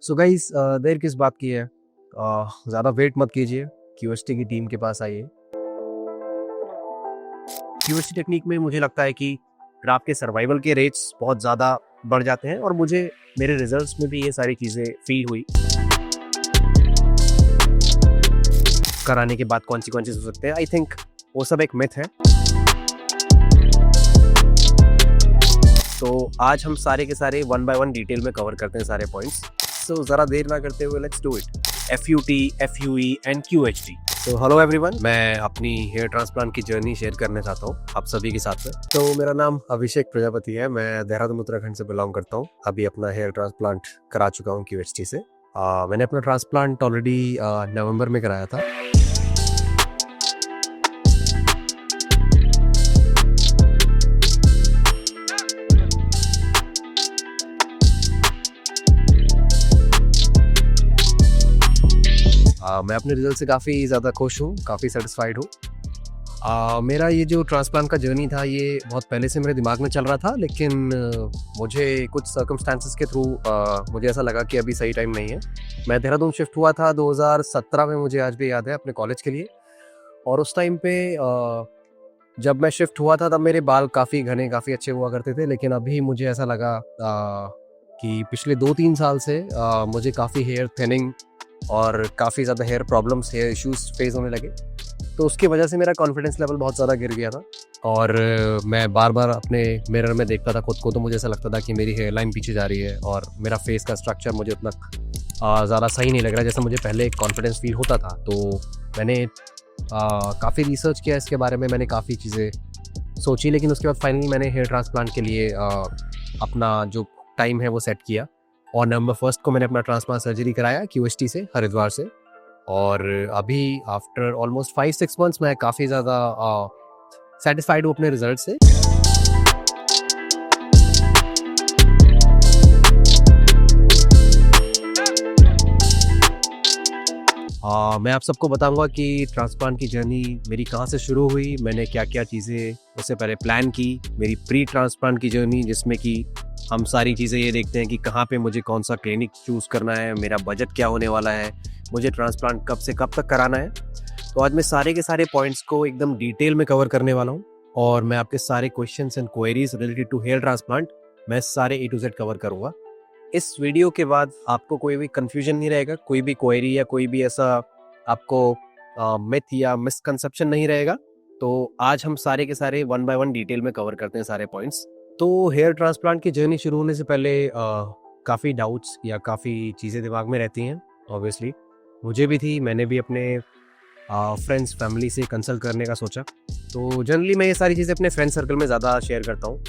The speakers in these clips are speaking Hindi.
सो गाइस, देर किस बात की है। ज़्यादा वेट मत कीजिए, क्यूएसटी की टीम के पास आइए। क्यूएसटी टेक्निक में मुझे लगता है कि आपके सर्वाइवल के रेट्स बहुत ज़्यादा बढ़ जाते हैं और मुझे मेरे रिजल्ट्स में भी ये सारी चीज़ें फील हुई। कराने के बाद कॉन्सिक्वेंसेस हो सकते हैं। आई थिंक वो सब एक मिथ है। तो आज हम सारे के सारे वन बाय वन डिटेल में कवर करते हैं सारे पॉइंट्स। सो ज़रा देर ना करते हुए let's do it. FUT, FUE and QHT। तो हेलो एवरीवन, मैं अपनी हेयर ट्रांसप्लांट की जर्नी शेयर करना चाहता हूँ आप सभी के साथ में। तो मेरा नाम अभिषेक प्रजापति है, मैं देहरादून उत्तराखंड से बिलोंग करता हूँ। अभी अपना हेयर ट्रांसप्लांट करा चुका हूँ QHT से। मैंने अपना ट्रांसप्लांट ऑलरेडी नवंबर में कराया था। मैं अपने रिजल्ट से काफ़ी ज़्यादा खुश हूँ, काफ़ी सेटिस्फाइड हूँ। मेरा ये जो ट्रांसप्लांट का जर्नी था ये बहुत पहले से मेरे दिमाग में चल रहा था, लेकिन मुझे कुछ सर्कमस्टांसेस के थ्रू मुझे ऐसा लगा कि अभी सही टाइम नहीं है। मैं देहरादून शिफ्ट हुआ था 2017 में, मुझे आज भी याद है, अपने कॉलेज के लिए। और उस टाइम पे जब मैं शिफ्ट हुआ था तब मेरे बाल काफ़ी घने, काफ़ी अच्छे हुआ करते थे, लेकिन अभी मुझे ऐसा लगा कि पिछले 2-3 साल से मुझे काफ़ी हेयर थिनिंग और काफ़ी ज़्यादा hair problems, hair issues face होने लगे। तो उसकी वजह से मेरा कॉन्फिडेंस लेवल बहुत ज़्यादा गिर गया था और मैं बार बार अपने मिरर में देखता था खुद को, तो मुझे ऐसा लगता था कि मेरी हेयर लाइन पीछे जा रही है और मेरा फेस का स्ट्रक्चर मुझे उतना ज़्यादा सही नहीं लग रहा जैसा मुझे पहले कॉन्फिडेंस फील होता था। तो मैंने काफ़ी रिसर्च किया इसके बारे में, मैंने काफ़ी चीज़ें सोची, लेकिन उसके बाद फाइनली मैंने हेयर ट्रांसप्लांट के लिए अपना जो टाइम है वो सेट किया और नवंबर 1 को मैंने अपना ट्रांसप्लांट सर्जरी कराया QHT से, हरिद्वार से। और अभी आफ्टर ऑलमोस्ट 5-6 मंथ्स मैं काफ़ी ज़्यादा सेटिस्फाइड हूँ अपने रिजल्ट से। मैं आप सबको बताऊंगा कि ट्रांसप्लांट की जर्नी मेरी कहाँ से शुरू हुई, मैंने क्या क्या चीज़ें उससे पहले प्लान की, मेरी प्री ट्रांसप्लांट की जर्नी जिसमें कि हम सारी चीज़ें ये देखते हैं कि कहाँ पे मुझे कौन सा क्लिनिक चूज़ करना है, मेरा बजट क्या होने वाला है, मुझे ट्रांसप्लांट कब से कब तक कराना है। तो आज मैं सारे के सारे पॉइंट्स को एकदम डिटेल में कवर करने वाला हूँ और मैं आपके सारे questions and queries related to hair transplant मैं सारे A to Z कवर करूँगा। इस वीडियो के बाद आपको कोई भी कन्फ्यूजन नहीं रहेगा, कोई भी क्वेरी या कोई भी ऐसा आपको मिथ या मिसकंसेप्शन नहीं रहेगा। तो आज हम सारे के सारे वन बाय वन डिटेल में कवर करते हैं सारे पॉइंट्स। तो हेयर ट्रांसप्लांट की जर्नी शुरू होने से पहले काफ़ी डाउट्स या काफ़ी चीज़ें दिमाग में रहती हैं। ऑब्वियसली मुझे भी थी, मैंने भी अपने फ्रेंड्स फैमिली से कंसल्ट करने का सोचा। तो जनरली मैं ये सारी चीज़ें अपने फ्रेंड सर्कल में ज़्यादा शेयर करता हूँ।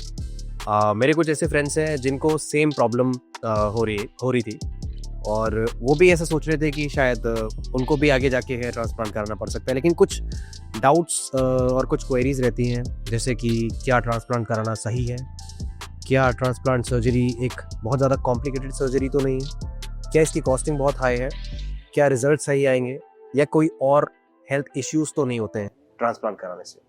मेरे कुछ ऐसे फ्रेंड्स हैं जिनको सेम प्रॉब्लम हो रही थी और वो भी ऐसा सोच रहे थे कि शायद उनको भी आगे जाके हेयर ट्रांसप्लांट कराना पड़ सकता है, लेकिन कुछ डाउट्स और कुछ क्वेरीज रहती हैं, जैसे कि क्या ट्रांसप्लांट कराना सही है, क्या ट्रांसप्लांट सर्जरी एक बहुत ज़्यादा कॉम्प्लिकेटेड सर्जरी तो नहीं है, क्या इसकी कॉस्टिंग बहुत हाई है, क्या रिजल्ट सही आएंगे, या कोई और हेल्थ इश्यूज़ तो नहीं होते हैं ट्रांसप्लांट कराने से।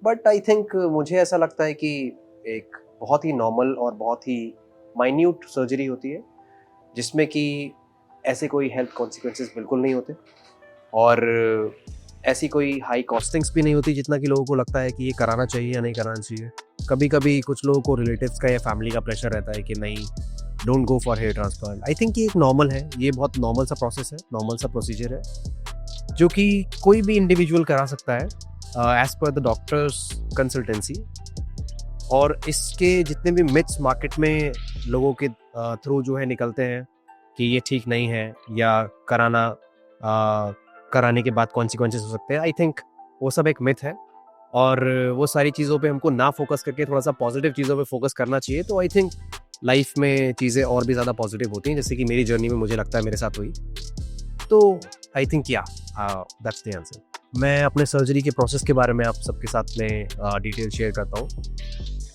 बट आई थिंक मुझे ऐसा लगता है कि एक बहुत ही नॉर्मल और बहुत ही माइन्यूट सर्जरी होती है जिसमें कि ऐसे कोई हेल्थ कॉन्सिक्वेंसेस बिल्कुल नहीं होते और ऐसी कोई हाई कॉस्टिंग्स भी नहीं होती जितना कि लोगों को लगता है कि ये कराना चाहिए या नहीं कराना चाहिए। कभी कभी कुछ लोगों को रिलेटिव्स का या फैमिली का प्रेशर रहता है कि नहीं, don't go for hair transplant. I think ये एक नॉर्मल है, ये बहुत नॉर्मल सा प्रोसेस है, नॉर्मल सा प्रोसीजर है जो कि कोई भी इंडिविजुअल करा सकता है as per the doctors consultancy. और इसके जितने भी मिथ्स मार्केट में लोगों के थ्रू जो है निकलते हैं कि ये ठीक नहीं है या कराने के बाद कॉन्सिक्वेंसेस हो सकते हैं, आई थिंक वो सब एक मिथ है और वो सारी चीज़ों पे हमको ना फोकस करके थोड़ा सा पॉजिटिव चीज़ों पे फोकस करना चाहिए। तो आई थिंक लाइफ में चीज़ें और भी ज़्यादा पॉजिटिव होती हैं, जैसे कि मेरी जर्नी में मुझे लगता है मेरे साथ हुई। तो I think that's the answer. मैं अपने सर्जरी के प्रोसेस के बारे में आप सबके साथ में डिटेल शेयर करता हूँ।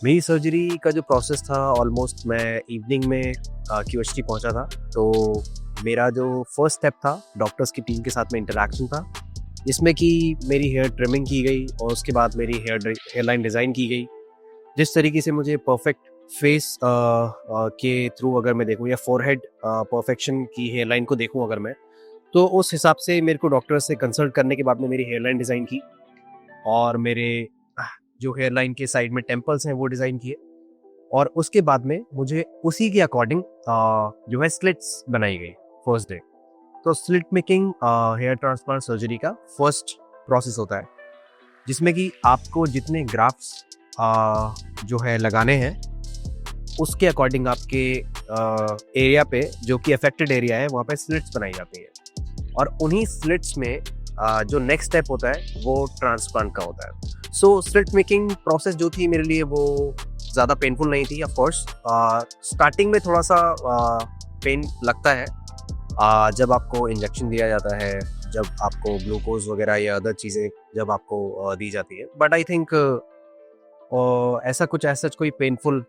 मेरी सर्जरी का जो प्रोसेस था, ऑलमोस्ट मैं इवनिंग में QHT पहुंचा था। तो मेरा जो फर्स्ट स्टेप था डॉक्टर्स की टीम के साथ में इंटरेक्शन था, जिसमें कि मेरी हेयर ट्रिमिंग की गई और उसके बाद मेरी हेयर लाइन डिज़ाइन की गई जिस तरीके से मुझे परफेक्ट फेस के थ्रू अगर मैं देखूँ या फोरहेड परफेक्शन की हेयरलाइन को देखूँ अगर मैं, तो उस हिसाब से मेरे को डॉक्टर से कंसल्ट करने के बाद में मेरी हेयरलाइन डिज़ाइन की और मेरे जो हेयरलाइन के साइड में टेम्पल्स हैं वो डिज़ाइन किए और उसके बाद में मुझे उसी के अकॉर्डिंग जो है स्लिट्स बनाई गई फर्स्ट डे। तो slit making hair transplant surgery का फर्स्ट प्रोसेस होता है, जिसमें कि आपको जितने ग्राफ्ट्स जो है लगाने हैं उसके अकॉर्डिंग आपके एरिया पे जो कि अफेक्टेड एरिया है वहाँ पे स्लिट्स बनाई जाती है और उन्हीं स्लिट्स में जो नेक्स्ट स्टेप होता है वो ट्रांसप्लांट का होता है। सो स्लिट मेकिंग प्रोसेस जो थी मेरे लिए वो ज़्यादा पेनफुल नहीं थी। ऑफ कोर्स स्टार्टिंग में थोड़ा सा पेन लगता है जब आपको इंजेक्शन दिया जाता है, जब आपको ग्लूकोज वगैरह या अदर चीज़ें जब आपको दी जाती है, बट आई थिंक ऐसा कोई पेनफुल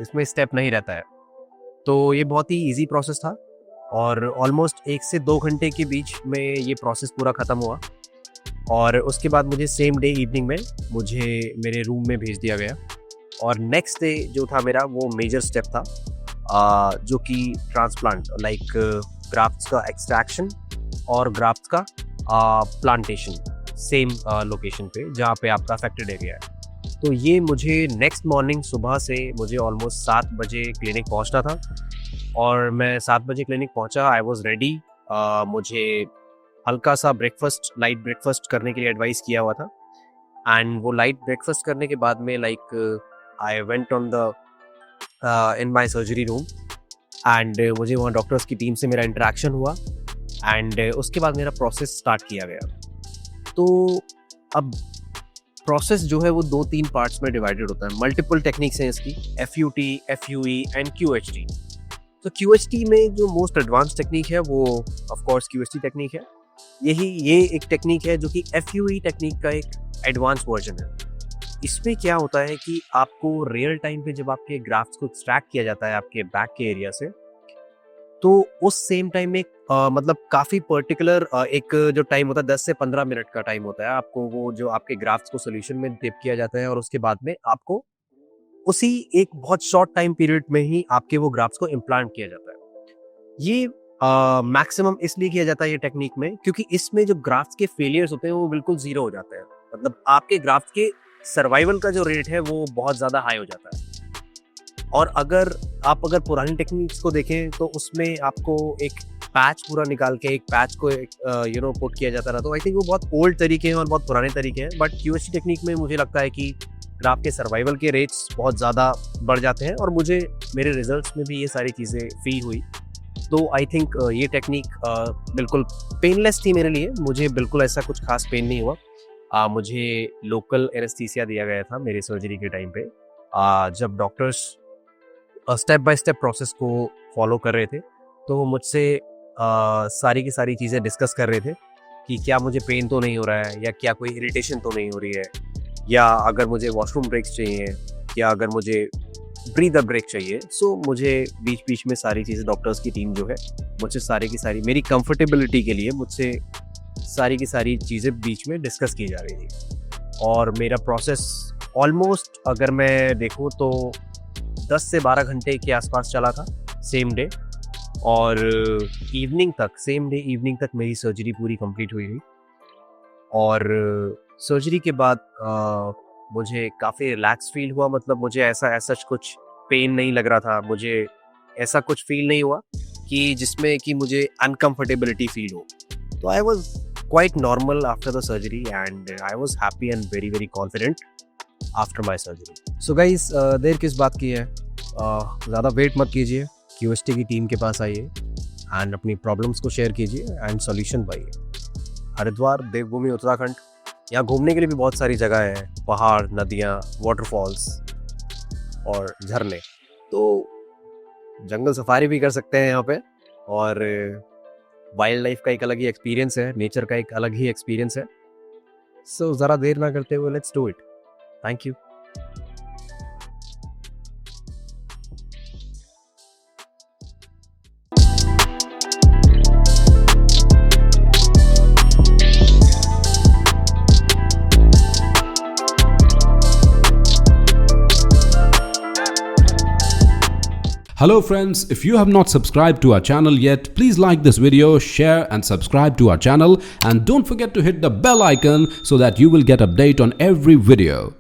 इसमें स्टेप नहीं रहता है। तो ये बहुत ही इजी प्रोसेस था और ऑलमोस्ट 1 से 2 घंटे के बीच में ये प्रोसेस पूरा ख़त्म हुआ और उसके बाद मुझे सेम डे इवनिंग में मुझे मेरे रूम में भेज दिया गया और नेक्स्ट डे जो था मेरा वो मेजर स्टेप था जो कि ट्रांसप्लांट लाइक ग्राफ्ट्स का एक्सट्रैक्शन और ग्राफ्ट्स का प्लांटेशन सेम लोकेशन पे जहाँ पे आपका अफेक्टेड एरिया है। तो ये मुझे नेक्स्ट मॉर्निंग सुबह से मुझे ऑलमोस्ट 7 बजे क्लिनिक पहुँचना था और मैं 7 बजे क्लिनिक पहुँचा। I was ready. मुझे हल्का सा ब्रेकफास्ट लाइट ब्रेकफास्ट करने के लिए एडवाइस किया हुआ था एंड वो लाइट ब्रेकफास्ट करने के बाद में like I went on the in my surgery room and मुझे वहाँ डॉक्टर्स की टीम से मेरा इंटरेक्शन हुआ एंड उसके बाद मेरा प्रोसेस स्टार्ट किया गया। तो अब प्रोसेस जो है वो 2-3 पार्ट्स में डिवाइडेड होता है। मल्टीपल टेक्निक्स हैं इसकी, FUT, FUE एंड QHT। तो QHT में जो मोस्ट एडवांस टेक्निक है वो ऑफ कोर्स QHT टेक्निक है। ये एक टेक्निक है जो कि FUE टेक्निक का एक एडवांस वर्जन है। इसमें क्या होता है कि आपको रियल टाइम पे जब आपके ग्राफ्ट्स को एक्सट्रैक्ट किया जाता है आपके बैक के एरिया से, तो उस सेम टाइम में मतलब काफ़ी पर्टिकुलर एक जो टाइम होता है 10 से 15 मिनट का टाइम होता है। आपको वो जो आपके ग्राफ्ट्स को सोल्यूशन में डिप किया जाता है और उसके बाद में आपको उसी एक बहुत शॉर्ट टाइम पीरियड में ही आपके वो ग्राफ्ट्स को इम्प्लांट किया जाता है। ये मैक्सिमम इसलिए किया जाता है ये टेक्निक में क्योंकि इसमें जो ग्राफ्ट्स के फेलियर्स होते हैं वो बिल्कुल जीरो हो जाते हैं। मतलब आपके ग्राफ्ट्स के सर्वाइवल का जो रेट है वो बहुत ज़्यादा हाई हो जाता है। और अगर पुरानी टेक्निक्स को देखें तो उसमें आपको एक पैच पूरा निकाल के एक पैच को पुट किया जाता था। तो आई थिंक वो बहुत ओल्ड तरीके हैं और बहुत पुराने तरीके हैं। बट QHT टेक्निक में मुझे लगता है कि ग्राफ के सर्वाइवल के रेट्स बहुत ज़्यादा बढ़ जाते हैं और मुझे मेरे रिजल्ट्स में भी ये सारी चीज़ें फील हुई। तो आई थिंक ये टेक्निक बिल्कुल पेनलेस थी मेरे लिए। मुझे बिल्कुल ऐसा कुछ खास पेन नहीं हुआ। मुझे लोकल एनेस्थीसिया दिया गया था मेरे सर्जरी के टाइम पे। जब doctors step by step process को फॉलो कर रहे थे तो वो मुझसे सारी की सारी चीज़ें डिस्कस कर रहे थे कि क्या मुझे पेन तो नहीं हो रहा है या क्या कोई इरिटेशन तो नहीं हो रही है, या अगर मुझे वॉशरूम ब्रेक्स चाहिए, या अगर मुझे ब्रीदर ब्रेक चाहिए। सो मुझे बीच बीच में सारी चीज़ें डॉक्टर्स की टीम जो है मुझसे सारी की सारी मेरी कंफर्टेबिलिटी के लिए मुझसे सारी की सारी चीज़ें बीच में डिस्कस की जा रही थी। और मेरा प्रोसेस ऑलमोस्ट अगर मैं देखूँ तो 10 से 12 घंटे के आसपास चला था सेम डे। और सेम डे इवनिंग तक मेरी सर्जरी पूरी कंप्लीट हुई थी। और सर्जरी के बाद मुझे काफ़ी रिलैक्स फील हुआ। मतलब मुझे ऐसा कुछ पेन नहीं लग रहा था, मुझे ऐसा कुछ फील नहीं हुआ कि जिसमें कि मुझे अनकम्फर्टेबिलिटी फील हो। तो I was quite normal after the surgery and I was happy and very very confident after my surgery. So guys, देर किस बात की है, ज़्यादा वेट मत कीजिए, QHT की टीम के पास आइए एंड अपनी प्रॉब्लम्स को शेयर कीजिए एंड सॉल्यूशन पाइए। हरिद्वार, देवभूमि, उत्तराखंड, यहाँ घूमने के लिए भी बहुत सारी जगह है, पहाड़, नदियाँ, वाटरफॉल्स और झरने। तो जंगल सफारी भी कर सकते हैं यहाँ पे और वाइल्ड लाइफ का एक अलग ही एक्सपीरियंस है, नेचर का एक अलग ही एक्सपीरियंस है। सो ज़रा देर ना करते हुए let's do it. Thank you. Hello friends, if you have not subscribed to our channel yet, please like this video, share and subscribe to our channel, and don't forget to hit the bell icon so that you will get update on every video.